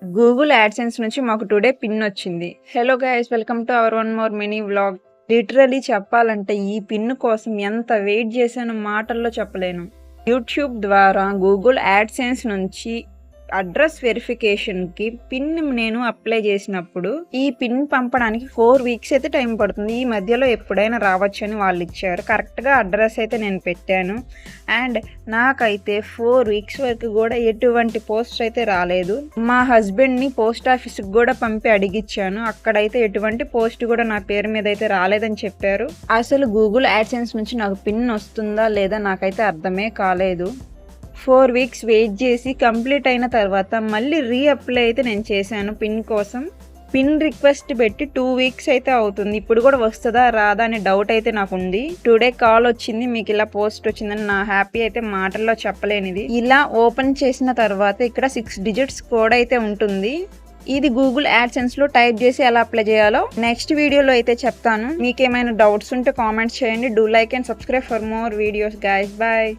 Google AdSense నుంచి మాకు today pin వచ్చింది. Hello guys, welcome to our one more mini vlog. Literally చెప్పాలంటే ఈ పిన్ కోసం ఎంత వెయిట్ చేశానో మాటల్లో చెప్పలేను. యూట్యూబ్ ద్వారా గూగుల్ యాడ్సెన్స్ నుంచి అడ్రస్ వెరిఫికేషన్కి పిన్ నేను అప్లై చేసినప్పుడు ఈ పిన్ పంపడానికి 4 వీక్స్ అయితే టైం పడుతుంది. ఈ మధ్యలో ఎప్పుడైనా రావచ్చు అని వాళ్ళు ఇచ్చారు. కరెక్ట్గా అడ్రస్ అయితే నేను పెట్టాను. అండ్ నాకైతే 4 వీక్స్ వరకు కూడా ఎటువంటి పోస్ట్ అయితే రాలేదు. మా హస్బెండ్ని పోస్ట్ ఆఫీస్కి కూడా పంపి అడిగిచ్చాను. అక్కడైతే ఎటువంటి పోస్ట్ కూడా నా పేరు మీద అయితే రాలేదని చెప్పారు. అసలు గూగుల్ యాడ్సెన్స్ నుంచి నాకు పిన్ వస్తుందా లేదా నాకైతే అర్థమే కాలేదు. 4 వీక్స్ వెయిట్ చేసి కంప్లీట్ అయిన తర్వాత మళ్ళీ రీఅప్లై అయితే నేను చేశాను పిన్ కోసం. పిన్ రిక్వెస్ట్ పెట్టి 2 వీక్స్ అయితే అవుతుంది. ఇప్పుడు కూడా వస్తుందా రాదా అనే డౌట్ అయితే నాకు ఉంది. టుడే కాల్ వచ్చింది, మీకు ఇలా పోస్ట్ వచ్చిందని. నా హ్యాపీ అయితే మాటల్లో చెప్పలేనిది. ఇలా ఓపెన్ చేసిన తర్వాత ఇక్కడ 6 డిజిట్స్ కోడ్ అయితే ఉంటుంది. ఇది గూగుల్ యాడ్సెన్స్లో టైప్ చేసి ఎలా అప్లై చేయాలో నెక్స్ట్ వీడియోలో అయితే చెప్తాను. మీకేమైనా డౌట్స్ ఉంటే కామెంట్స్ చేయండి. Do like and subscribe for more videos guys. Bye.